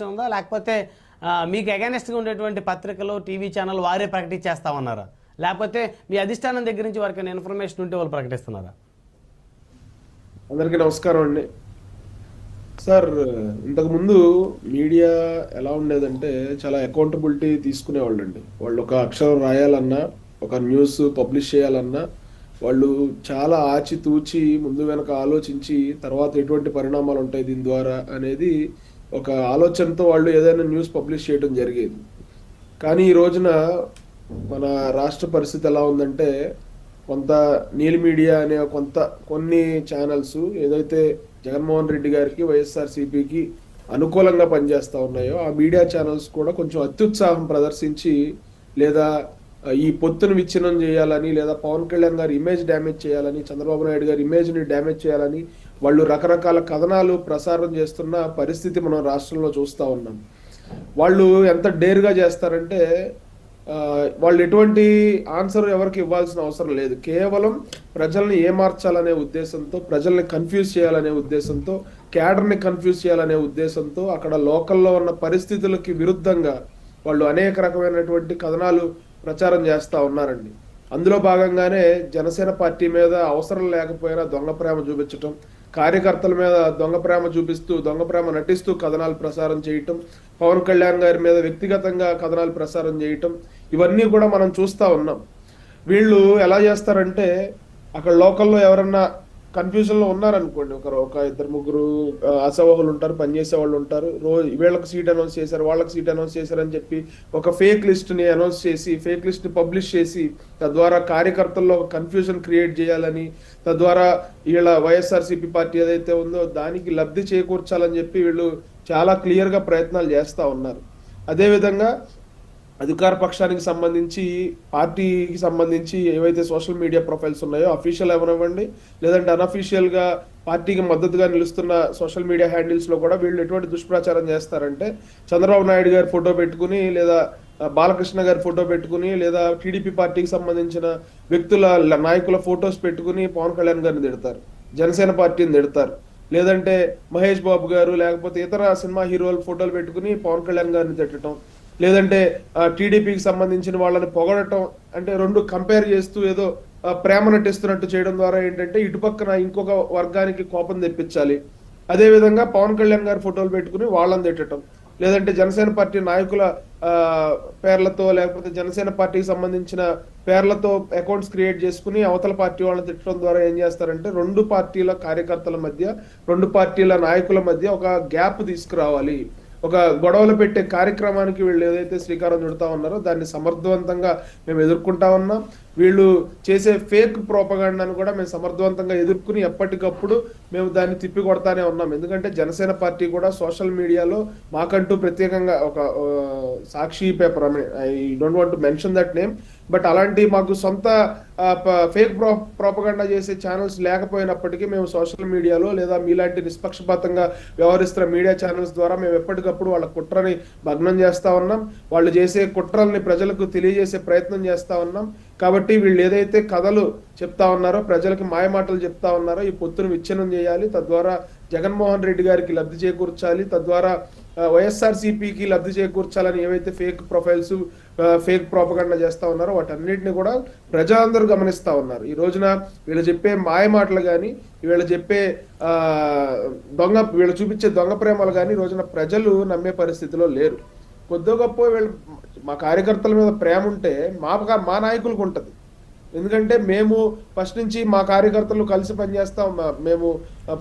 ఉందా, లేకపోతే మీకు అగైనెస్ట్గా ఉండేటువంటి పత్రికలు, టీవీ ఛానల్ వారే ప్రకటించేస్తామన్నారా, లేకపోతే మీ అధిష్టానం దగ్గర నుంచి వారికి ఇన్ఫర్మేషన్ ఉంటే వాళ్ళు ప్రకటిస్తున్నారా? అందరికీ నమస్కారం అండి. సార్, ఇంతకుముందు మీడియా ఎలా ఉండేదంటే చాలా అకౌంటబిలిటీ తీసుకునేవాళ్ళు అండి. వాళ్ళు ఒక అక్షరం రాయాలన్నా, ఒక న్యూస్ పబ్లిష్ చేయాలన్నా వాళ్ళు చాలా ఆచితూచి ముందు వెనక ఆలోచించి తర్వాత ఎటువంటి పరిణామాలు ఉంటాయి దీని ద్వారా అనేది ఒక ఆలోచనతో వాళ్ళు ఏదైనా న్యూస్ పబ్లిష్ చేయడం జరిగేది. కానీ ఈ రోజున మన రాష్ట్ర పరిస్థితి ఎలా ఉందంటే, కొంత నీలి మీడియా అనే కొన్ని ఛానల్స్ ఏదైతే జగన్మోహన్ రెడ్డి గారికి, వైఎస్ఆర్సీపీకి అనుకూలంగా పనిచేస్తూ ఉన్నాయో ఆ మీడియా ఛానల్స్ కూడా కొంచెం అత్యుత్సాహం ప్రదర్శించి, లేదా ఈ పొత్తును విచ్ఛిన్నం చేయాలని, లేదా పవన్ కళ్యాణ్ గారి ఇమేజ్ డ్యామేజ్ చేయాలని, చంద్రబాబు నాయుడు గారి ఇమేజ్ని డ్యామేజ్ చేయాలని వాళ్ళు రకరకాల కథనాలు ప్రసారం చేస్తున్న పరిస్థితి మనం రాష్ట్రంలో చూస్తూ ఉన్నాం. వాళ్ళు ఎంత డేర్గా చేస్తారంటే, వాళ్ళు ఎటువంటి ఆన్సర్ ఎవరికి ఇవ్వాల్సిన అవసరం లేదు. కేవలం ప్రజల్ని ఏమార్చాలనే ఉద్దేశంతో, ప్రజల్ని కన్ఫ్యూజ్ చేయాలనే ఉద్దేశంతో, క్యాడర్ని కన్ఫ్యూజ్ చేయాలనే ఉద్దేశంతో అక్కడ లోకల్లో ఉన్న పరిస్థితులకి విరుద్ధంగా వాళ్ళు అనేక రకమైనటువంటి కథనాలు ప్రచారం చేస్తూ ఉన్నారండి. అందులో భాగంగానే జనసేన పార్టీ మీద అవసరం లేకపోయినా దొంగ ప్రేమ చూపించటం, కార్యకర్తల మీద దొంగ ప్రేమ చూపిస్తూ, దొంగ ప్రేమ నటిస్తూ కథనాలు ప్రసారం చేయటం, పవన్ కళ్యాణ్ గారి మీద వ్యక్తిగతంగా కథనాలు ప్రసారం చేయటం, ఇవన్నీ కూడా మనం చూస్తూ ఉన్నాం. వీళ్ళు ఎలా చేస్తారంటే, అక్కడ లోకల్లో ఎవరన్నా కన్ఫ్యూజన్లో ఉన్నారనుకోండి, ఒక ఇద్దరు ముగ్గురు అసవాహులు ఉంటారు, పనిచేసే వాళ్ళు ఉంటారు, వీళ్ళకి సీట్ అనౌన్స్ చేశారు, వాళ్ళకి సీట్ అనౌన్స్ చేశారని చెప్పి ఒక ఫేక్ లిస్ట్ని అనౌన్స్ చేసి, ఫేక్ లిస్ట్ని పబ్లిష్ చేసి, తద్వారా కార్యకర్తల్లో ఒక కన్ఫ్యూజన్ క్రియేట్ చేయాలని, తద్వారా వీళ్ళ వైఎస్ఆర్సీపీ పార్టీ ఏదైతే ఉందో దానికి లబ్ధి చేకూర్చాలని చెప్పి వీళ్ళు చాలా క్లియర్గా ప్రయత్నాలు చేస్తూ ఉన్నారు. అదేవిధంగా అధికార పక్షానికి సంబంధించి, పార్టీకి సంబంధించి ఏవైతే సోషల్ మీడియా ప్రొఫైల్స్ ఉన్నాయో, అఫీషియల్ ఏమనివ్వండి లేదంటే అన్అఫీషియల్గా పార్టీకి మద్దతుగా నిలుస్తున్న సోషల్ మీడియా హ్యాండిల్స్లో కూడా వీళ్ళు ఎటువంటి దుష్ప్రచారం చేస్తారంటే, చంద్రబాబు నాయుడు గారి ఫోటో పెట్టుకుని, లేదా బాలకృష్ణ గారి ఫోటో పెట్టుకుని, లేదా టీడీపీ పార్టీకి సంబంధించిన వ్యక్తుల నాయకుల ఫొటోస్ పెట్టుకుని పవన్ కళ్యాణ్ గారిని తిడతారు, జనసేన పార్టీని తిడతారు. లేదంటే మహేష్ బాబు గారు లేకపోతే ఇతర సినిమా హీరోల ఫోటోలు పెట్టుకుని పవన్ కళ్యాణ్ గారిని తిట్టడం, లేదంటే టీడీపీకి సంబంధించిన వాళ్ళని పొగడటం, అంటే రెండు కంపేర్ చేస్తూ ఏదో ప్రేమ నటిస్తున్నట్టు చేయడం ద్వారా ఏంటంటే ఇటుపక్కన ఇంకొక వర్గానికి కోపం తెప్పించాలి. అదేవిధంగా పవన్ కళ్యాణ్ గారి ఫోటోలు పెట్టుకుని వాళ్ళని తిట్టడం, లేదంటే జనసేన పార్టీ నాయకుల పేర్లతో లేకపోతే జనసేన పార్టీకి సంబంధించిన పేర్లతో అకౌంట్స్ క్రియేట్ చేసుకుని అవతల పార్టీ వాళ్ళని తిట్టడం ద్వారా ఏం చేస్తారంటే, రెండు పార్టీల కార్యకర్తల మధ్య, రెండు పార్టీల నాయకుల మధ్య ఒక గ్యాప్ తీసుకురావాలి. ఒక గొడవలు పెట్టే కార్యక్రమానికి వీళ్ళు ఏదైతే శ్రీకారం చుడతా ఉన్నారో దాన్ని సమర్థవంతంగా మేము ఎదుర్కొంటా ఉన్నాం. వీళ్ళు చేసే ఫేక్ ప్రోపగాండాను కూడా మేము సమర్థవంతంగా ఎదుర్కొని ఎప్పటికప్పుడు మేము దాన్ని తిప్పి కొడతానే ఉన్నాం. ఎందుకంటే జనసేన పార్టీ కూడా సోషల్ మీడియాలో మాకంటూ ప్రత్యేకంగా ఒక Sakshi paper, I don't want to mention that name, but అలాంటి మాకు సొంత ఫేక్ ప్రోపగండా చేసే ఛానల్స్ లేకపోయినప్పటికీ మేము సోషల్ మీడియాలో లేదా మీలాంటి నిష్పక్షపాతంగా వ్యవహరిస్తున్న మీడియా ఛానల్స్ ద్వారా మేము ఎప్పటికప్పుడు వాళ్ళ కుట్రని భగ్నం చేస్తూ ఉన్నాం. వాళ్ళు చేసే కుట్రల్ని ప్రజలకు తెలియజేసే ప్రయత్నం చేస్తూ ఉన్నాం. కాబట్టి వీళ్ళు ఏదైతే కథలు చెప్తా ఉన్నారో, ప్రజలకి మాయమాటలు చెప్తా ఉన్నారో, ఈ పొత్తును విచ్ఛిన్నం చేయాలి, తద్వారా జగన్మోహన్ రెడ్డి గారికి లబ్ధి చేకూర్చాలి, తద్వారా వైఎస్ఆర్సీపీకి లబ్ధి చేకూర్చాలని ఏవైతే ఫేక్ ప్రొఫైల్స్, ఫేక్ ప్రోపగండా చేస్తా ఉన్నారో వాటన్నిటిని కూడా ప్రజలందరూ గమనిస్తా ఉన్నారు. ఈ రోజున వీళ్ళు చెప్పే మాయమాటలు కానీ, వీళ్ళు చెప్పే వీళ్ళు చూపించే దొంగ ప్రేమలు కానీ ఈ రోజున ప్రజలు నమ్మే పరిస్థితిలో లేరు. కొద్ది గొప్ప వీళ్ళు మా కార్యకర్తల మీద ప్రేమ ఉంటే మా నాయకులకు ఉంటుంది. ఎందుకంటే మేము ఫస్ట్ నుంచి మా కార్యకర్తలు కలిసి పనిచేస్తాం, మేము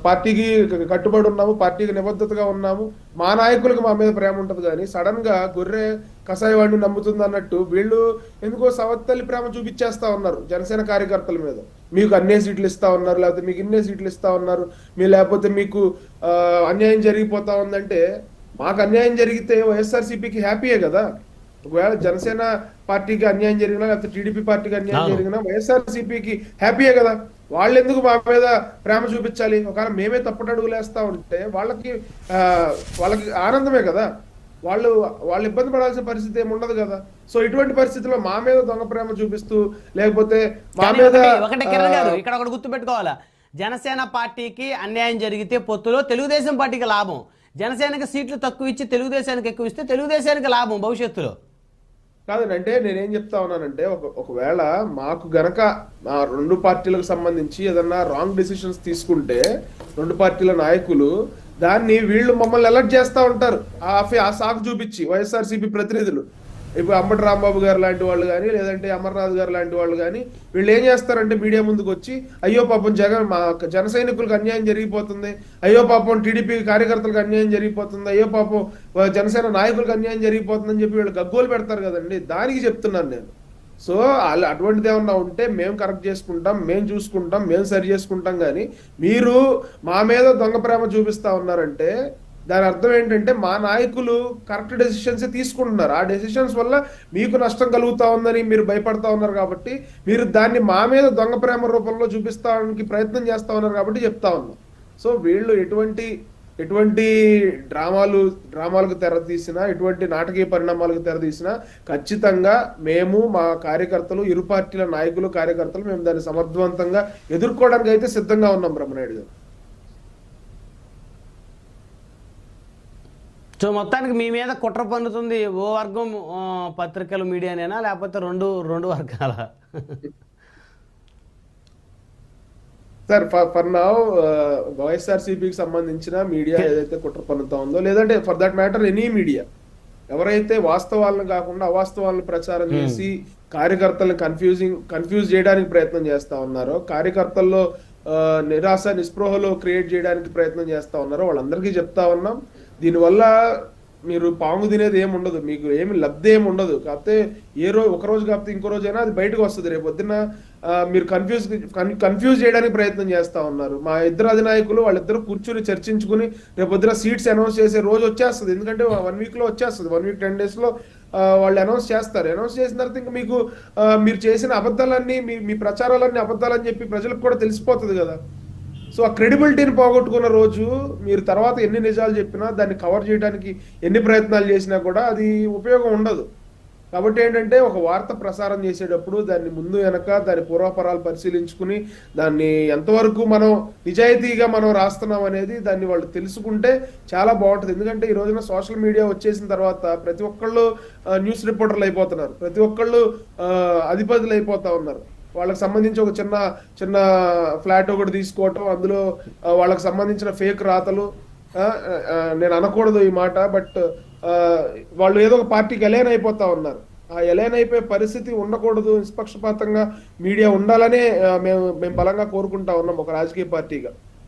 పార్టీకి కట్టుబడి ఉన్నాము, పార్టీకి నిబద్ధతగా ఉన్నాము, మా నాయకులకు మా మీద ప్రేమ ఉంటుంది. కానీ సడన్ గా గొర్రె కషాయవాడిని నమ్ముతుంది అన్నట్టు వీళ్ళు ఎందుకో సవత్తల్లి ప్రేమ చూపించేస్తా ఉన్నారు జనసేన కార్యకర్తల మీద. మీకు అన్నే సీట్లు ఇస్తా ఉన్నారు, లేకపోతే మీకు ఇన్నే సీట్లు ఇస్తా ఉన్నారు, లేకపోతే మీకు అన్యాయం జరిగిపోతా ఉందంటే, మాకు అన్యాయం జరిగితే వైఎస్ఆర్సీపీకి హ్యాపీయే కదా. ఒకవేళ జనసేన పార్టీకి అన్యాయం జరిగినా లేకపోతే టీడీపీ పార్టీకి అన్యాయం జరిగినా వైఎస్ఆర్సీపీకి హ్యాపీయే కదా. వాళ్ళు ఎందుకు మా మీద ప్రేమ చూపించాలి? ఒకవేళ మేమే తప్పటడుగులు వేస్తా ఉంటే వాళ్ళకి ఆనందమే కదా. వాళ్ళు ఇబ్బంది పడాల్సిన పరిస్థితి ఏమి ఉండదు కదా. సో ఇటువంటి పరిస్థితుల్లో మా మీద దొంగ ప్రేమ చూపిస్తూ లేకపోతే మా మీద ఇక్కడ ఒకటి గుర్తు పెట్టుకోవాలా, జనసేన పార్టీకి అన్యాయం జరిగితే పొత్తులో తెలుగుదేశం పార్టీకి లాభం, జనసేనకి సీట్లు తక్కువ ఇచ్చి తెలుగుదేశానికి ఎక్కువ ఇస్తే తెలుగుదేశానికి లాభం భవిష్యత్తులో. కాదండి, అంటే నేనేం చెప్తా ఉన్నానంటే ఒకవేళ మాకు గనక ఆ రెండు పార్టీలకు సంబంధించి ఏదన్నా రాంగ్ డెసిషన్స్ తీసుకుంటే రెండు పార్టీల నాయకులు దాన్ని వీళ్ళు మమ్మల్ని అలర్ట్ చేస్తా ఉంటారు ఆ సాకు చూపించి వైఎస్ఆర్సీపీ ప్రతినిధులు. ఇప్పుడు అంబటి రాంబాబు గారు లాంటి వాళ్ళు కానీ లేదంటే అమర్నాథ్ గారు లాంటి వాళ్ళు కానీ వీళ్ళు ఏం చేస్తారంటే మీడియా ముందుకు వచ్చి అయ్యో పాపం మా జన సైనికులకు అన్యాయం జరిగిపోతుంది, అయ్యో పాపం టీడీపీ కార్యకర్తలకు అన్యాయం జరిగిపోతుంది, అయ్యో పాపం జనసేన నాయకులకు అన్యాయం జరిగిపోతుందని చెప్పి వీళ్ళు గగ్గోలు పెడతారు కదండి. దానికి చెప్తున్నాను నేను. సో అటువంటిది ఏమన్నా ఉంటే మేము కరెక్ట్ చేసుకుంటాం, మేము చూసుకుంటాం, మేము సరి చేసుకుంటాం. కానీ మీరు మా మీద దొంగ ప్రేమ చూపిస్తా ఉన్నారంటే దాని అర్థం ఏంటంటే మా నాయకులు కరెక్ట్ డెసిషన్స్ తీసుకుంటున్నారు. ఆ డెసిషన్స్ వల్ల మీకు నష్టం కలుగుతా ఉందని మీరు భయపడతా ఉన్నారు కాబట్టి మీరు దాన్ని మా మీద దొంగ ప్రేమ రూపంలో చూపిస్తానికి ప్రయత్నం చేస్తా ఉన్నారు కాబట్టి చెప్తా ఉన్నాం. సో వీళ్ళు ఎటువంటి డ్రామాలకు తెరతీసినా, ఎటువంటి నాటకీయ పరిణామాలకు తెరతీసినా ఖచ్చితంగా మేము మా కార్యకర్తలు, ఇరు పార్టీల నాయకులు, కార్యకర్తలు మేము దాన్ని సమర్థవంతంగా ఎదుర్కోవడానికి అయితే సిద్ధంగా ఉన్నాం బ్రహ్మనాయుడు గారు. సో మొత్తానికి మీ మీద కుట్ర పన్నుతుంది ఓ వర్గం పత్రికలు, మీడియానేనా లేకపోతే రెండు వర్గాల? సార్ ఫర్ నౌ వైఎస్ఆర్సీపీకి సంబంధించిన మీడియా ఏదైతే కుట్ర పన్నుతా ఉందో, లేదంటే for that matter any media ఎవరైతే వాస్తవాలను కాకుండా అవాస్తవాలను ప్రచారం చేసి కార్యకర్తలను కన్ఫ్యూజ్ చేయడానికి ప్రయత్నం చేస్తా ఉన్నారో, కార్యకర్తల్లో నిరాశ నిస్పృహలో క్రియేట్ చేయడానికి ప్రయత్నం చేస్తా ఉన్నారో వాళ్ళందరికీ చెప్తా ఉన్నాం, దీనివల్ల మీరు పాము తినేది ఏమి ఉండదు, మీకు ఏమి లబ్ధి ఏమి ఉండదు. కాకపోతే ఒక రోజు కాకపోతే ఇంకో రోజైనా అది బయటకు వస్తుంది. రేపు పొద్దున్న మీరు కన్ఫ్యూజ్ చేయడానికి ప్రయత్నం చేస్తా ఉన్నారు. మా ఇద్దరు అధినాయకులు వాళ్ళిద్దరు కూర్చుని చర్చించుకుని రేపు పొద్దున సీట్స్ అనౌన్స్ చేసే రోజు వచ్చేస్తుంది. ఎందుకంటే 1 week లో వచ్చేస్తుంది, 1 week 10 days లో వాళ్ళు అనౌన్స్ చేస్తారు. అనౌన్స్ చేసిన తర్వాత ఇంకా మీకు మీరు చేసిన అబద్ధాలన్నీ, మీ ప్రచారాలన్నీ అబద్ధాలని చెప్పి ప్రజలకు కూడా తెలిసిపోతుంది కదా. సో ఆ క్రెడిబిలిటీని పోగొట్టుకున్న రోజు మీరు తర్వాత ఎన్ని నిజాలు చెప్పినా, దాన్ని కవర్ చేయడానికి ఎన్ని ప్రయత్నాలు చేసినా కూడా అది ఉపయోగం ఉండదు. కాబట్టి ఏంటంటే ఒక వార్త ప్రసారం చేసేటప్పుడు దాన్ని ముందు వెనక దాని పూర్వాపరాలు పరిశీలించుకుని దాన్ని ఎంతవరకు మనం నిజాయితీగా మనం రాస్తున్నాం అనేది దాన్ని వాళ్ళు తెలుసుకుంటే చాలా బాగుంటుంది. ఎందుకంటే ఈ రోజున సోషల్ మీడియా వచ్చేసిన తర్వాత ప్రతి ఒక్కళ్ళు న్యూస్ రిపోర్టర్లు అయిపోతున్నారు, ప్రతి ఒక్కళ్ళు అధిపతులు అయిపోతా ఉన్నారు. వాళ్ళకి సంబంధించి ఒక చిన్న ఫ్లాట్ ఒకటి తీసుకోవటం, అందులో వాళ్ళకి సంబంధించిన ఫేక్ రాతలు, నేను అనకూడదు ఈ మాట, బట్ వాళ్ళు ఏదో ఒక పార్టీకి ఎలైన్ అయిపోతా ఉన్నారు. ఆ ఎలైన్ అయిపోయే పరిస్థితి ఉండకూడదు, నిష్పక్షపాతంగా మీడియా ఉండాలనే మేము బలంగా కోరుకుంటా ఉన్నాం ఒక రాజకీయ పార్టీగా.